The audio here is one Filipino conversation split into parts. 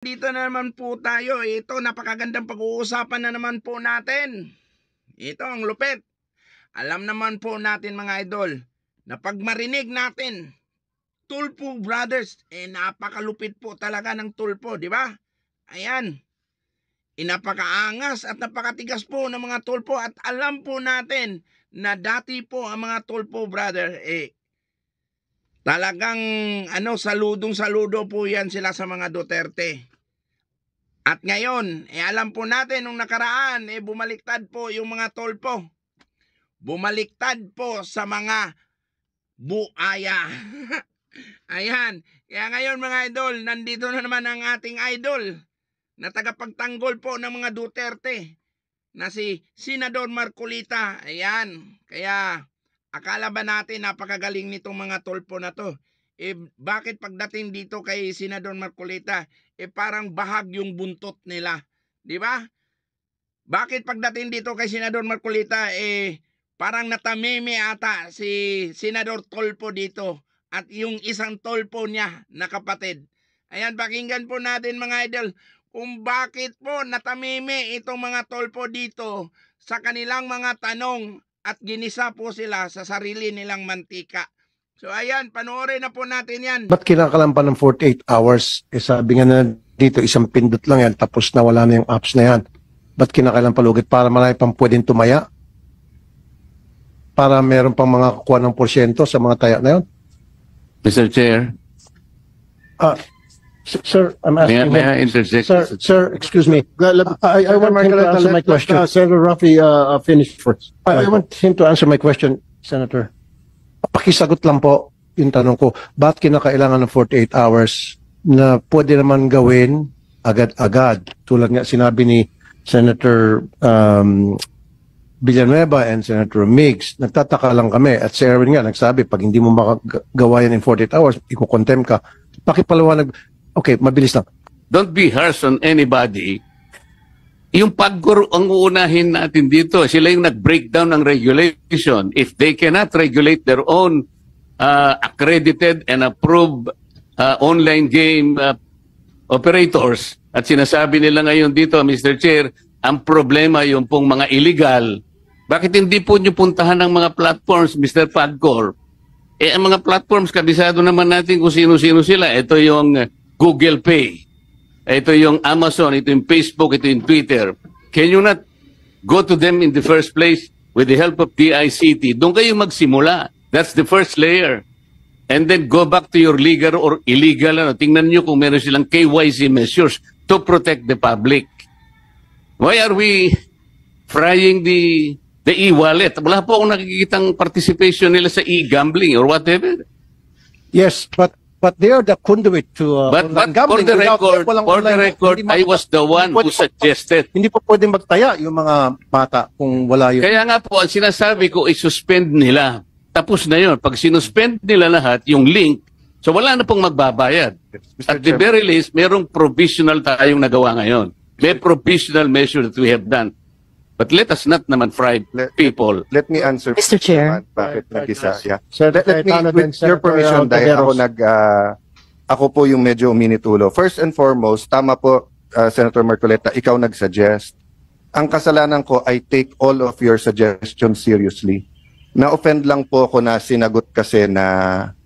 Dito na naman po tayo. Ito, napakagandang pag-uusapan na naman po natin. Ito, ang lupit. Alam naman po natin mga idol, na pag marinig natin, Tulpo Brothers, napakalupit po talaga ng Tulpo, di ba? Ayan, napakaangas at napakatigas po ng mga Tulpo at alam po natin na dati po ang mga Tulpo Brothers, talagang saludong saludo po yan sila sa mga Duterte. At ngayon, alam po natin nung nakaraan, bumaliktad po yung mga Tulpo. Bumaliktad po sa mga buaya. Ayan. Kaya ngayon mga idol, nandito na naman ang ating idol na tagapagtanggol po ng mga Duterte na si Senador Marcolita. Ayan. Kaya akala ba natin napakagaling nitong mga Tulpo na to? Bakit pagdating dito kay Senador Marcolita, parang bahag yung buntot nila? Di ba? Bakit pagdating dito kay Senador Marcolita, parang natamimi ata si Senador Tulpo dito at yung isang Tulpo niya na kapatid. Ayan, pakinggan po natin mga idol kung bakit po natamimi itong mga Tulpo dito sa kanilang mga tanong at ginisa po sila sa sarili nilang mantika. So ayan, panoorin na po natin yan. Ba't kinakalampan ng 48 hours? Sabi nga na dito, isang pindot lang yan, tapos na wala na yung apps na yan. Ba't kinakailangan palugit? Para marami pang pwedeng tumaya? Para meron pang mga kukuha ng porsyento sa mga taya na yun? Mr. Chair, Sir, I'm asking may I interject? Sir, excuse me. I want him to answer my question. Senator Rafi finish first. I want him to answer my question, Senator. Pakisagot lang po yung tanong ko. Ba't kinakailangan ng 48 hours na pwede naman gawin agad-agad? Tulad nga sinabi ni Senator Villanueva and Senator Migs, nagtataka lang kami. At si Erwin nga nagsabi, pag hindi mo makagawa yan in 48 hours, iko-contempt ka. Pakipaliwanag. Okay, mabilis lang. Don't be harsh on anybody. Yung PAGCOR ang uunahin natin dito. Sila yung nag-breakdown ng regulation. If they cannot regulate their own accredited and approved online game operators, at sinasabi nila ngayon dito, Mr. Chair, ang problema yung pong mga illegal. Bakit hindi po nyo puntahan ng mga platforms, Mr. PAGCOR? Ang mga platforms, kabisado naman natin kung sino-sino sila. Ito yung Google Pay. Ito yung Amazon, ito yung Facebook, ito yung Twitter. Can you not go to them in the first place with the help of DICT? Doon kayo magsimula. That's the first layer. And then go back to your legal or illegal. Tingnan nyo kung meron silang KYC measures to protect the public. Why are we frying the e-wallet? Wala po akong nakikitang participation nila sa e-gambling or whatever. Yes, but they are the conduit to But for the record, I was the one who suggested. Hindi po pwedeng magtaya yung mga bata kung wala yun. Kaya nga po, ang sinasabi ko, i-suspend nila. Tapos na yun. Pag sinuspend nila lahat, yung link, so wala na pong magbabayad. At the very least, merong provisional tayong nagawa ngayon. May provisional measure that we have done. But let us not naman fry people. Let me answer. Mr. Chair. Bakit nag-isa? Yeah. Senator Let me, Cayetano with then your Senator permission, dahil Taveros. ako po yung medyo uminitulo. First and foremost, tama po, Senator Marcoleta, ikaw nag-suggest. Ang kasalanan ko, I take all of your suggestions seriously. Na-offend lang po ako na sinagot kasi na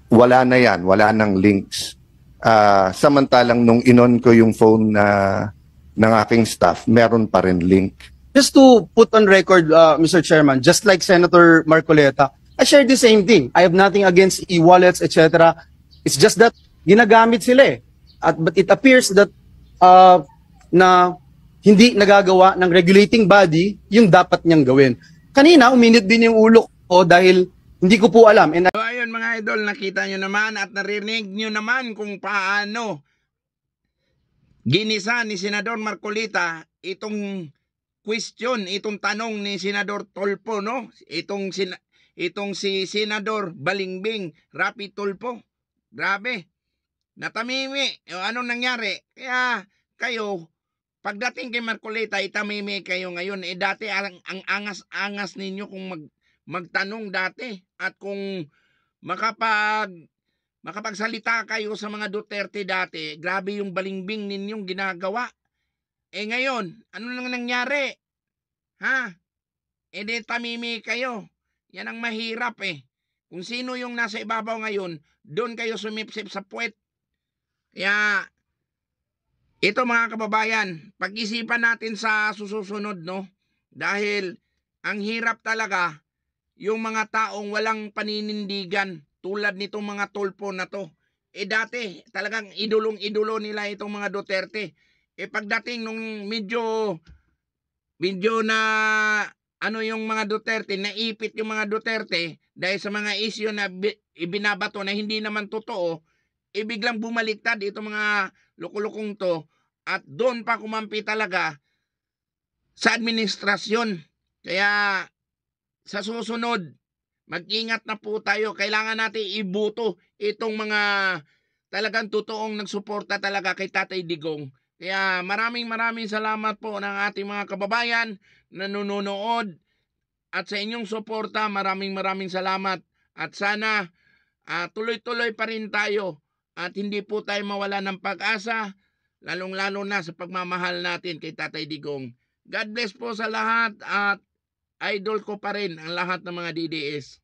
wala na yan, wala nang links. Samantalang nung inon ko yung phone ng aking staff, meron pa rin link. Just to put on record, Mr. Chairman, just like Senator Marcoleta, I share the same thing. I have nothing against e-wallets, etc. It's just that ginagamit sila eh. But it appears that na hindi nagagawa ng regulating body yung dapat niyang gawin. Kanina, uminit din yung ulo ko dahil hindi ko po alam. And So ayun mga idol, nakita nyo naman at narinig nyo naman kung paano ginisa ni Senador Marcolita itong question, itong tanong ni Senador Tulpo, no? Itong si Senador Balingbing, Rapi Tulpo. Grabe. Natamimi. Anong nangyari? Kaya kayo, pagdating kay Marcolita, itamimi kayo ngayon. Dati ang angas-angas ninyo kung magtanong dati. At kung makapagsalita kayo sa mga Duterte dati, grabe yung balingbing ninyong ginagawa. Ngayon, ano nang nangyari? Ha? Di tamimi kayo. Yan ang mahirap Kung sino yung nasa ibabaw ngayon, doon kayo sumipsip sa puwet. Kaya, ito mga kababayan, pag-isipan natin sa susunod, no? Dahil, ang hirap talaga, yung mga taong walang paninindigan, tulad nitong mga tulpo na to. Dati, talagang idolong-idolo nila itong mga Duterte. Pagdating nung medyo na yung mga Duterte, naipit yung mga Duterte dahil sa mga isyu na ibinabato na hindi naman totoo, biglang bumaliktad itong mga lukulukong to at doon pa kumampi talaga sa administrasyon. Kaya sa susunod, mag-ingat na po tayo. Kailangan natin ibuto itong mga talagang totoong nagsuporta talaga kay Tatay Digong. Kaya maraming salamat po ng ating mga kababayan na nanonood at sa inyong suporta, maraming salamat. At sana tuloy-tuloy pa rin tayo at hindi po tayo mawala ng pag-asa, lalong-lalo na sa pagmamahal natin kay Tatay Digong. God bless po sa lahat at idol ko pa rin ang lahat ng mga DDS.